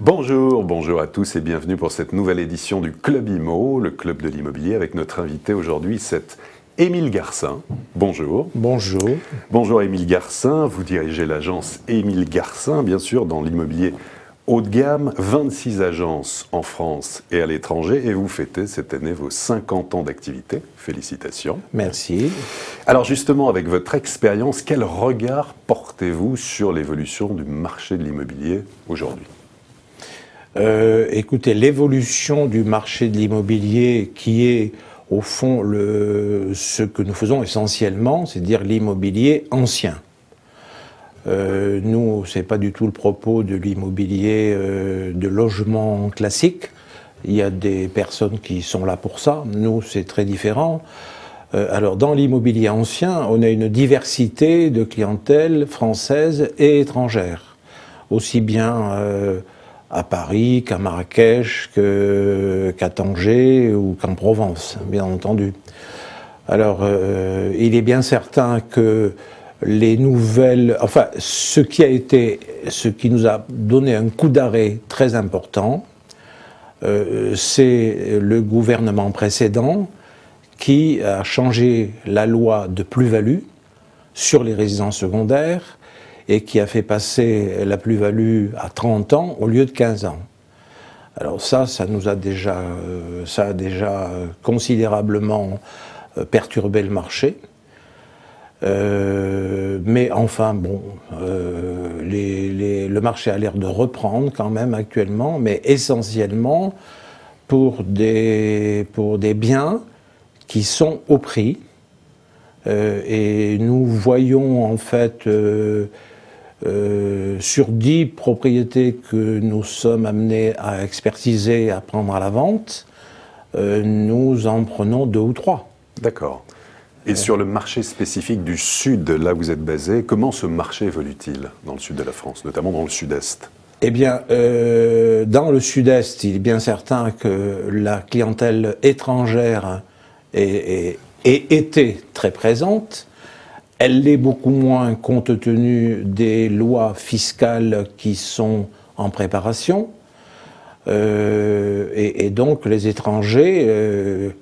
Bonjour, bonjour à tous et bienvenue pour cette nouvelle édition du Club IMO, le club de l'immobilier, avec notre invité aujourd'hui, c'est Émile Garcin. Bonjour. Bonjour. Bonjour Émile Garcin, vous dirigez l'agence Émile Garcin, bien sûr, dans l'immobilier haut de gamme, 26 agences en France et à l'étranger, et vous fêtez cette année vos 50 ans d'activité. Félicitations. Merci. Alors justement, avec votre expérience, quel regard portez-vous sur l'évolution du marché de l'immobilier aujourd'hui ? Écoutez, l'évolution du marché de l'immobilier qui est au fond ce que nous faisons essentiellement, c'est-à-dire l'immobilier ancien. Nous, c'est pas du tout le propos de l'immobilier de logement classique. Il y a des personnes qui sont là pour ça. Nous, c'est très différent. Alors, dans l'immobilier ancien, on a une diversité de clientèle française et étrangère. Aussi bien à Paris, qu'à Marrakech, qu'à Tanger ou qu'en Provence, bien entendu. Alors, il est bien certain que les nouvelles... Enfin, ce qui nous a donné un coup d'arrêt très important, c'est le gouvernement précédent qui a changé la loi de plus-value sur les résidences secondaires et qui a fait passer la plus-value à 30 ans au lieu de 15 ans. Alors ça a déjà considérablement perturbé le marché. Mais enfin, bon, le marché a l'air de reprendre quand même actuellement, mais essentiellement pour des biens qui sont au prix. Et nous voyons en fait sur 10 propriétés que nous sommes amenés à expertiser, à prendre à la vente, nous en prenons 2 ou 3. D'accord. Et sur le marché spécifique du sud, là où vous êtes basé, comment ce marché évolue-t-il dans le sud de la France, notamment dans le sud-est ? Eh bien, dans le sud-est, il est bien certain que la clientèle étrangère était très présente. Elle l'est beaucoup moins compte tenu des lois fiscales qui sont en préparation. Et donc les étrangers,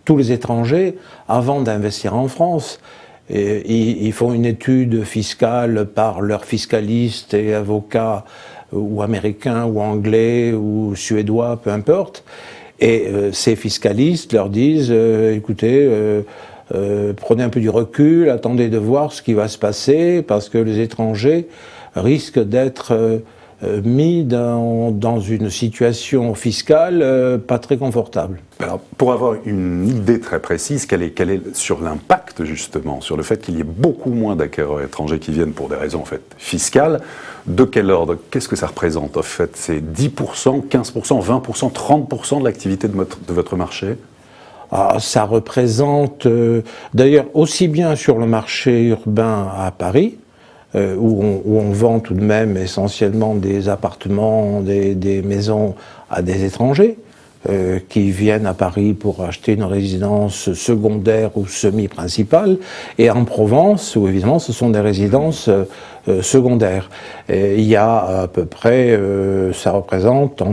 tous les étrangers, avant d'investir en France, ils font une étude fiscale par leurs fiscalistes et avocats, ou américains, ou anglais, ou suédois, peu importe. Et ces fiscalistes leur disent, écoutez, prenez un peu du recul, attendez de voir ce qui va se passer, parce que les étrangers risquent d'être mis dans une situation fiscale pas très confortable. Alors, pour avoir une idée très précise, quelle est sur l'impact justement, sur le fait qu'il y ait beaucoup moins d'acquéreurs étrangers qui viennent pour des raisons en fait fiscales, de quel ordre? Qu'est-ce que ça représente en fait? C'est 10%, 15%, 20%, 30% de l'activité de votre marché? Ça représente, d'ailleurs, aussi bien sur le marché urbain à Paris, où on vend tout de même essentiellement des appartements, des maisons à des étrangers qui viennent à Paris pour acheter une résidence secondaire ou semi-principale, et en Provence, où évidemment ce sont des résidences secondaires. Et il y a à peu près, ça représente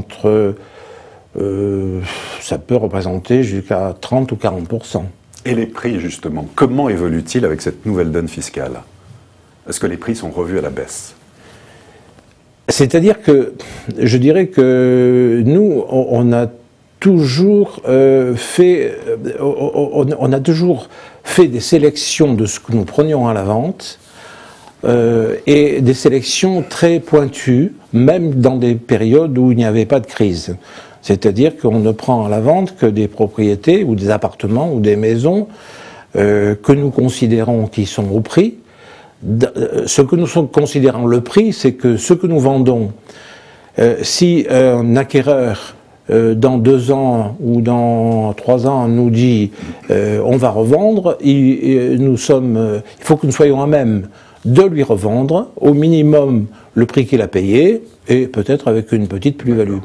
ça peut représenter jusqu'à 30 ou 40%. Et les prix justement, comment évoluent-ils avec cette nouvelle donne fiscale ? Est-ce que les prix sont revus à la baisse? C'est-à-dire que, je dirais que nous, on a toujours fait des sélections de ce que nous prenions à la vente, et des sélections très pointues, même dans des périodes où il n'y avait pas de crise. C'est-à-dire qu'on ne prend à la vente que des propriétés, ou des appartements, ou des maisons, que nous considérons qui sont au prix. Ce que nous considérons le prix, c'est que ce que nous vendons, si un acquéreur dans 2 ans ou dans 3 ans nous dit on va revendre, il faut que nous soyons à même de lui revendre au minimum le prix qu'il a payé et peut-être avec une petite plus-value.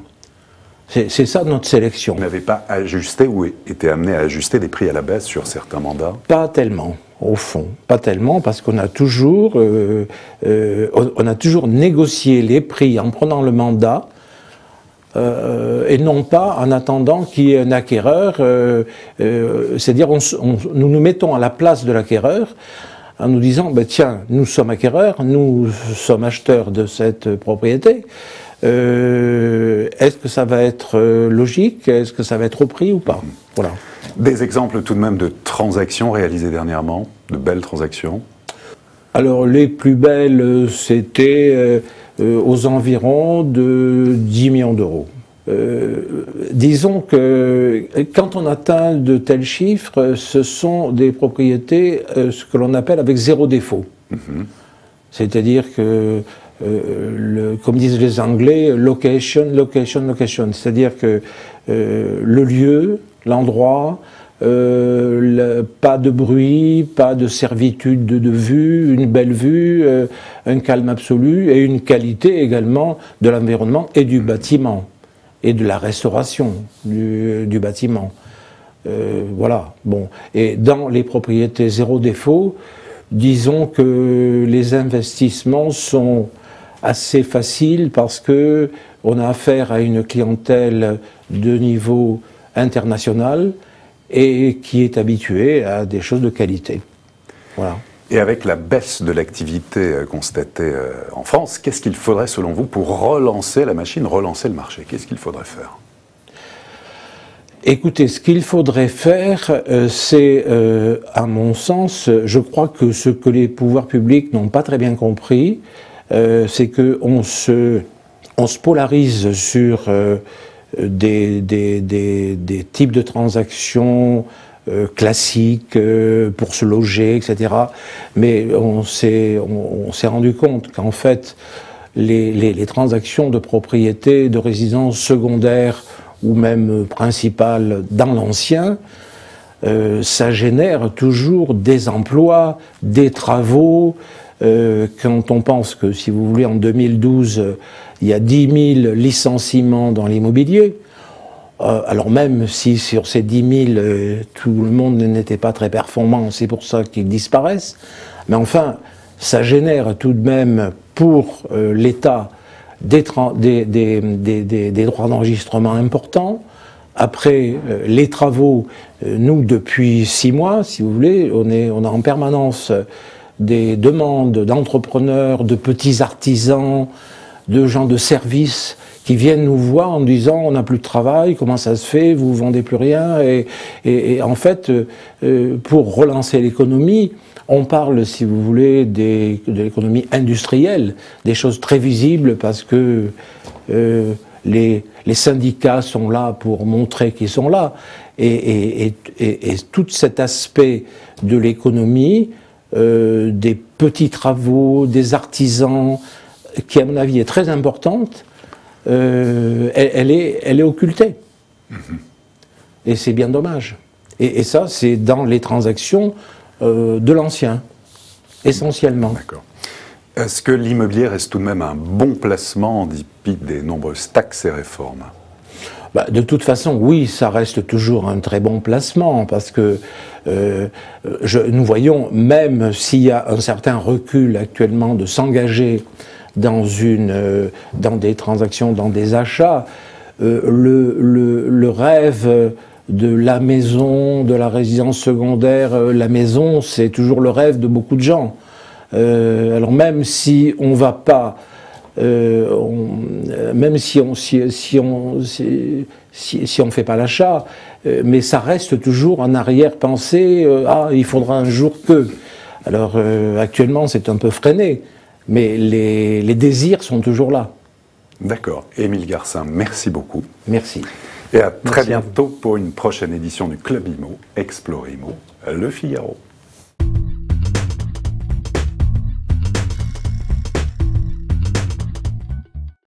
C'est ça notre sélection. Vous n'avez pas ajusté ou été amené à ajuster les prix à la baisse sur certains mandats? Pas tellement. Au fond, pas tellement, parce qu'on a toujours négocié les prix en prenant le mandat et non pas en attendant qu'il y ait un acquéreur. C'est-à-dire, nous nous mettons à la place de l'acquéreur en nous disant, ben, tiens, nous sommes acquéreurs, nous sommes acheteurs de cette propriété. Est-ce que ça va être logique? Est-ce que ça va être au prix ou pas? Voilà. Des exemples tout de même de transactions réalisées dernièrement, de belles transactions? Alors, les plus belles, c'était aux environs de 10 millions d'euros. Disons que quand on atteint de tels chiffres, ce sont des propriétés, ce que l'on appelle avec zéro défaut. C'est-à-dire que, comme disent les Anglais, location, location, location. C'est-à-dire que le lieu, l'endroit, pas de bruit, pas de servitude de vue, une belle vue, un calme absolu et une qualité également de l'environnement et du bâtiment et de la restauration du bâtiment. Voilà. Bon. Et dans les propriétés zéro défaut, disons que les investissements sont assez faciles parce que on a affaire à une clientèle de niveau international et qui est habituée à des choses de qualité. Voilà. Et avec la baisse de l'activité constatée en France, qu'est-ce qu'il faudrait selon vous pour relancer la machine, relancer le marché? Qu'est-ce qu'il faudrait faire? Écoutez, ce qu'il faudrait faire, c'est, à mon sens, je crois que ce que les pouvoirs publics n'ont pas très bien compris, c'est qu'on se polarise sur des types de transactions classiques pour se loger, etc. Mais on s'est rendu compte qu'en fait, les transactions de propriété, de résidence secondaire ou même principale dans l'ancien, ça génère toujours des emplois, des travaux. Quand on pense que, si vous voulez, en 2012, il y a 10 000 licenciements dans l'immobilier, alors même si sur ces 10 000, tout le monde n'était pas très performant, c'est pour ça qu'ils disparaissent, mais enfin, ça génère tout de même pour l'État des droits d'enregistrement importants. Après les travaux, nous, depuis 6 mois, si vous voulez, on a en permanence des demandes d'entrepreneurs, de petits artisans, de gens de service qui viennent nous voir en disant on n'a plus de travail, comment ça se fait, vous vendez plus rien, et en fait, pour relancer l'économie, on parle, si vous voulez, de l'économie industrielle, des choses très visibles parce que les syndicats sont là pour montrer qu'ils sont là, et tout cet aspect de l'économie, des petits travaux, des artisans, qui à mon avis est très importante, elle est occultée. Et c'est bien dommage. Et ça, c'est dans les transactions de l'ancien, essentiellement. D'accord. Est-ce que l'immobilier reste tout de même un bon placement en dépit des nombreuses taxes et réformes? Bah, de toute façon, oui, ça reste toujours un très bon placement, parce que nous voyons, même s'il y a un certain recul actuellement de s'engager dans des transactions, dans des achats, le rêve de la maison, de la résidence secondaire, la maison, c'est toujours le rêve de beaucoup de gens. Alors même si on va pas, même si on fait pas l'achat, mais ça reste toujours en arrière-pensée. Il faudra un jour que. Alors actuellement, c'est un peu freiné, mais les désirs sont toujours là. D'accord. Émile Garcin, merci beaucoup. Merci. Et à très bientôt pour une prochaine édition du Club Imo, Explore Imo, Le Figaro.